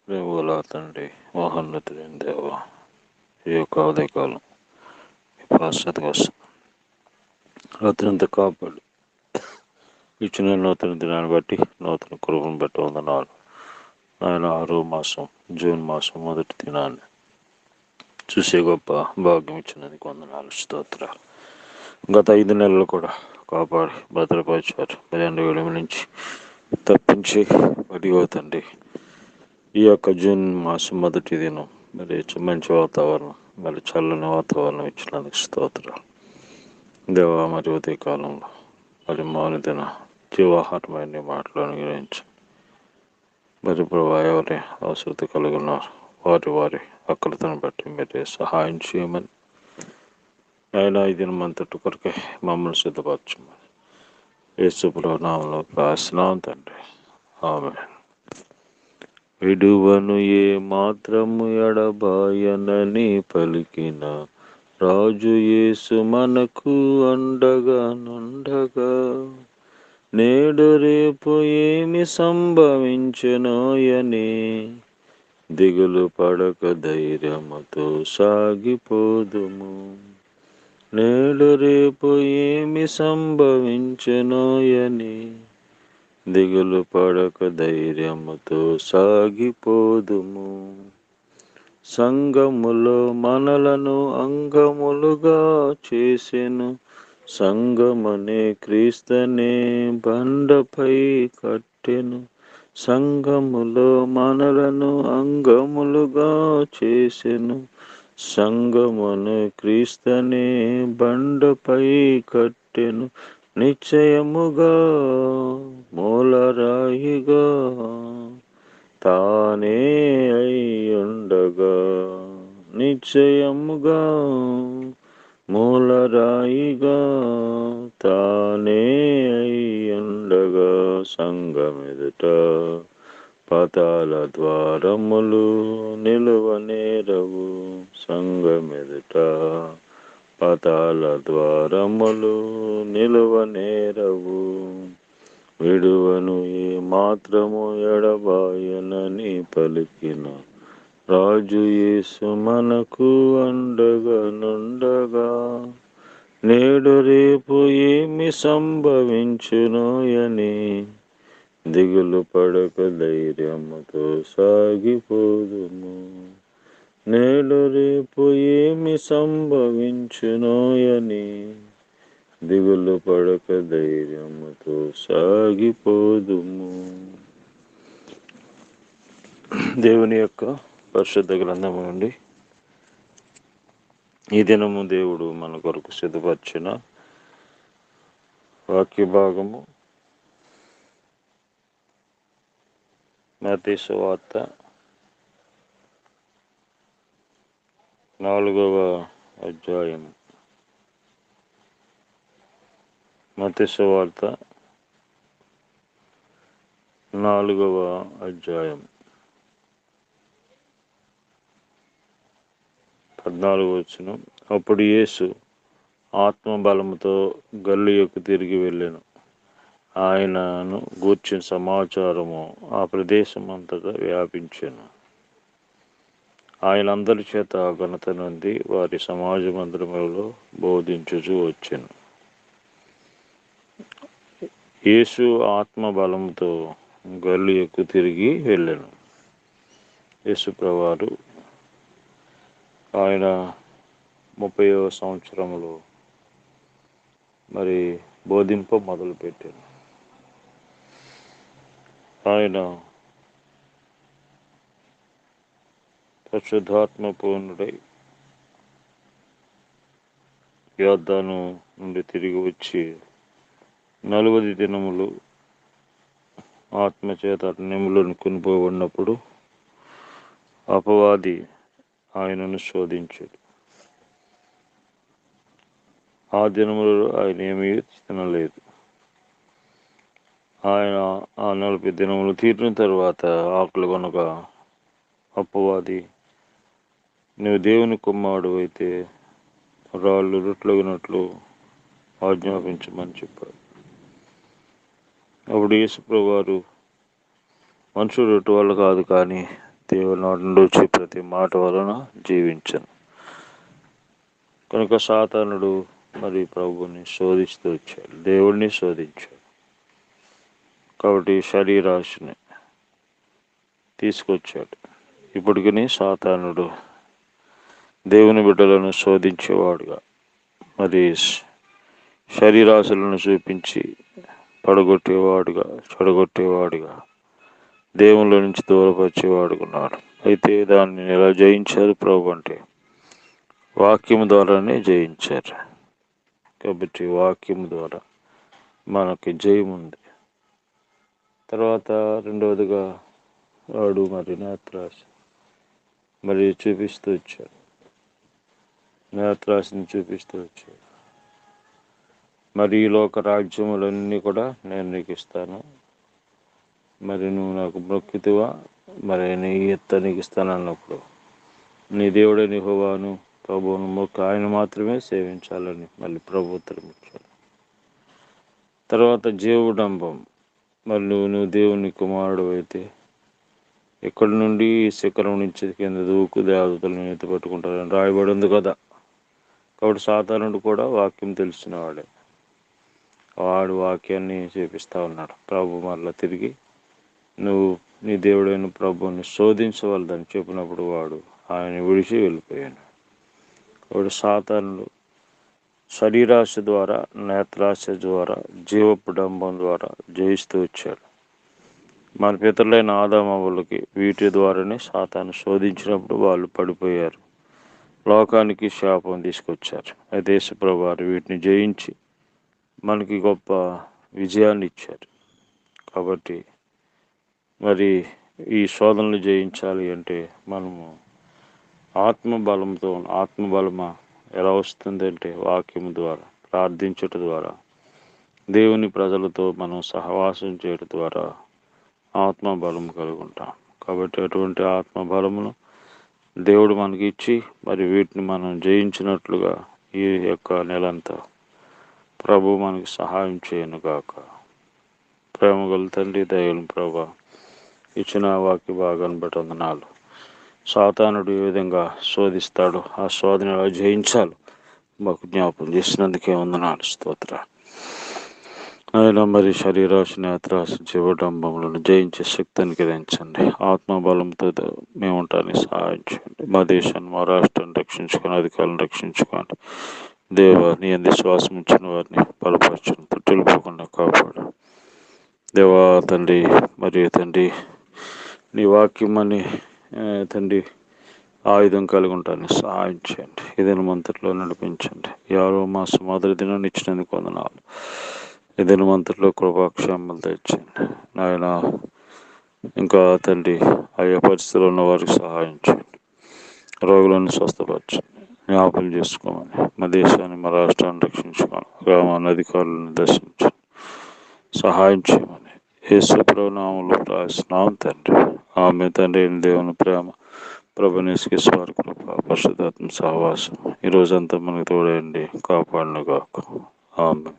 ప్రేమగల తండ్రి, మహోన్నతుడైన దేవ, ఈ యొక్క ఉదయకాలం పాశ్చాత్య కోసం రాత్రంతా కాపాడు ఇచ్చిన నూతన దినాన్ని బట్టి, నూతన కృపను బట్టి వందనాలు. ఆయన 6వ మాసం జూన్ మాసం మొదటి దినాన్ని చూసే గొప్ప భాగ్యం ఇచ్చినందుకు వందనాలు, స్తోత్రాలు. గత 5 నెలలు కూడా కాపాడి భద్రపరిచారు. 2,000 నుంచి తప్పించి మరియు తండ్రి ఈ యొక్క జూన్ మాసం మొదటి దినం మరి మంచి వాతావరణం, మరి చల్లని వాతావరణం ఇచ్చినందుకు స్తోత్రాలు దేవ. మరి ఉదయ కాలంలో మరి మౌనదిన జీవాహారమైన మాటలను గురించి మరి ప్రభు ఎవరి అవసరత కలిగిన వారి అక్కడతను బట్టి మీరు సహాయం చేయమని ఆయన ఈ దినమంతటి కొరకే మమ్మల్ని సిద్ధపరచమని యేసు ప్రభు నామములో ప్రార్థిస్తున్నాం తండ్రి, ఆమేన్. విడువను ఏ మాత్రము ఎడబాయనని పలికిన రాజు యేసు మనకు అండగా నుండగా, నేడు రేపు ఏమి సంభవించునోయని దిగులు పడక ధైర్యముతో సాగిపోదుము. నేడు రేపు ఏమి సంభవించునోయని దిగులు పడక ధైర్యముతో సాగిపోదుము. సంఘములో మనలను అంగములుగా చేసెను, సంఘమనే క్రీస్తనే బండపై కట్టెను. సంఘములో మనలను అంగములుగా చేసెను, సంఘమనే క్రీస్తనే బండపై కట్టెను. నిశ్చయముగా మూలరాయిగా తానే అయ్యుండగా, నిశ్చయముగా మూలరాయిగా తానే అయ్యుండగా, సంఘమెదుట పాతాళ ద్వారములు నిలువనేరవు. సంఘమెదుట పాతాళ ద్వారములు నిలువనేరవు. విడువను ఏ మాత్రము ఎడబాయనని పలికిన రాజు యేసు మనకు అండగా నుండగా, నేడు రేపు ఏమి సంభవించునోయని దిగులు పడక ధైర్యముతో సాగిపోదుము. నేడు రేపు ఏమి సంభవించునోయని దిగులు పడక ధైర్యముతో సాగిపోదుము. దేవుని యొక్క పరిశుద్ధ గ్రంథము నుండి ఈ దినము దేవుడు మన కొరకు సిద్ధపరిచిన వాక్య భాగము మత్తయి సువార్త 4వ అధ్యాయం. మత్తయి సువార్త 4వ అధ్యాయం 14వ వచనం. అప్పుడు యేసు ఆత్మబలముతో గలిలయకు తిరిగి వెళ్ళెను. ఆయనను గూర్చిన సమాచారము ఆ ప్రదేశం అంతటా వ్యాపించెను. ఆయన అందరి చేత ఘనత నుండి వారి సమాజ మందిరములలో బోధించుచూ వచ్చెను. యేసు ఆత్మ బలముతో గలిలయకు తిరిగి వెళ్ళెను. యేసు ప్రభువారు ఆయన 30వ సంవత్సరములో మరి బోధింప మొదలుపెట్టాను. ఆయన పరిశుద్ధాత్మ పూర్ణుడై యోర్దాను నుండి తిరిగి వచ్చి 40 దినములు ఆత్మచేత అరణ్యములోని కొనిపోబడినప్పుడు అపవాది ఆయనను శోధించాడు. ఆ దినములలో ఆయన ఏమీ తినలేదు. ఆయన ఆ 40 దినములు తీరిన తర్వాత ఆకలి కొనగా అపవాది, నువ్వు దేవుని కుమారుడు అయితే రాళ్ళు రొట్టెలగినట్లు ఆజ్ఞాపించమని చెప్పాడు. అప్పుడు యేసు ప్రభువారు, మనుషుడు రొట్టె వల్ల కాదు కానీ దేవుని నోటి నుండి వచ్చే ప్రతి మాట వలన జీవించను. కనుక సాతానుడు మరి ప్రభువుని శోధిస్తూ వచ్చాడు, దేవుణ్ణి శోధించాడు. కాబట్టి శరీరాశని తీసుకొచ్చాడు. ఇప్పటికీ సాతానుడు దేవుని బిడ్డలను శోధించేవాడుగా, మరి శరీరాశలను చూపించి పడగొట్టేవాడుగా, చెడగొట్టేవాడుగా, దేవుళ్ళ నుంచి దూరపరిచేవాడుకున్నాడు. అయితే దాన్ని ఎలా జయించారు ప్రభు అంటే వాక్యం ద్వారానే జయించారు. కాబట్టి వాక్యం ద్వారా మనకి జయం ఉంది. తర్వాత రెండవదిగా వాడు మరి నేత్రాశ మరి చూపిస్తూ వచ్చాడు, నేత్రాశని చూపిస్తూ వచ్చాడు. మరి ఈ లోక రాజ్యములన్నీ కూడా నేను నీకు ఇస్తాను, మరి నువ్వు నాకు మొక్కితివా, మరి నీ ఎత్త నీకు ఇస్తానన్నప్పుడు నీ దేవుడైన యెహోవాను ప్రభువును మొక్కి ఆయన మాత్రమే సేవించాలని మళ్ళీ ప్రభు ఉత్తరం ఇచ్చాడు. తర్వాత జీవడంబం, మరి నువ్వు దేవుని కుమారుడు అయితే ఎక్కడి నుండి శిఖరం నుంచి కింద దూకు దేవతలను ఎత్తి పట్టుకుంటారని రాయబడి ఉంది కదా. కాబట్టి సాతానుడు కూడా వాక్యం తెలిసిన వాడే, వాడు వాక్యాన్ని చూపిస్తూ ఉన్నాడు. ప్రభు మరలా తిరిగి నువ్వు నీ దేవుడైన ప్రభువుని శోధించవలదని చెప్పినప్పుడు వాడు ఆయన విడిచి వెళ్ళిపోయాడు. కాబట్టి సాతానుడు శరీరాశ ద్వారా, నేత్రాశ ద్వారా, జీవపు డంబం ద్వారా జయిస్తూ వచ్చాడు. మన పితరులైన ఆదామవ్వలకి వీటి ద్వారానే సాతాను శోధించినప్పుడు వాళ్ళు పడిపోయారు, లోకానికి శాపం తీసుకొచ్చారు. అయితే యేసుప్రభువు వారు వీటిని జయించి మనకి గొప్ప విజయాన్ని ఇచ్చారు. కాబట్టి మరి ఈ శోధనలు జయించాలి అంటే మనము ఆత్మబలమా ఎలా వస్తుందంటే వాక్యం ద్వారా, ప్రార్థించట ద్వారా, దేవుని ప్రజలతో మనం సహవాసం చేయడం ద్వారా ఆత్మబలం కలిగి ఉంటాం. కాబట్టి అటువంటి ఆత్మబలమును దేవుడు మనకి ఇచ్చి మరి వీటిని మనం జయించినట్లుగా ఈ యొక్క నెలంతా ప్రభు మనకి సహాయం చేయను గాక. ప్రేమ గల తండ్రి, దయగల ప్రభా, ఇచ్చిన వాక్య భాగాన్ని బట్టి వందనాలు. సాతానుడు ఏ విధంగా శోధిస్తాడో ఆ శోధన ఎలా జయించాలో మాకు జ్ఞాపకం చేసినందుకే వందనాలు, స్తోత్ర. ఆయన మరి శరీరాశ, నేత్రాశ, జీవడంబములను జయించే శక్తిని గ్రహించండి. ఆత్మబలంతో మేము ఉంటానికి సహాయం చేయండి. మా దేశాన్ని, మా రాష్ట్రాన్ని రక్షించుకొని, అధికారులను రక్షించుకోండి. దేవా, నీ అంది శ్వాసం ఇచ్చిన వారిని బలపరచండి, తొట్టిల్లిపోకుండా కాపాడు. దేవా తండ్రి, మరియు తండ్రి నీ వాక్యం అని తండ్రి ఆయుధం కలిగి ఉంటానికి సహాయం చేయండి. ఈ దినమంతట్లో నడిపించండి. 6వ మాసం మొదటి దినాన్ని ఇచ్చినందుకు వందనాలు. ఈ దినమంతట్లో కృపాక్షేమాలు తెచ్చండి నాయన. ఇంకా తండ్రి ఆయా పరిస్థితుల్లో ఉన్న వారికి సహాయం చేయండి. రోగులను స్వస్థపరచండి, జ్ఞాపకం చేసుకోమని. మా దేశాన్ని, మా రాష్ట్రాన్ని రక్షించుకోమని, గ్రామాన్ని, అధికారులను దర్శించండి, సహాయం చేయమని యేసు ప్రభువు నామములో ప్రార్థిస్తున్నాం తండ్రి. ఆమె తండ్రి దేవుని ప్రేమ, ప్రభునేసుకి స్వారి కృప, పరిశుద్ధాత్మ సహవాసం ఈ రోజంతా మనకు తోడండి, కాపాడును గాక. ఆమె.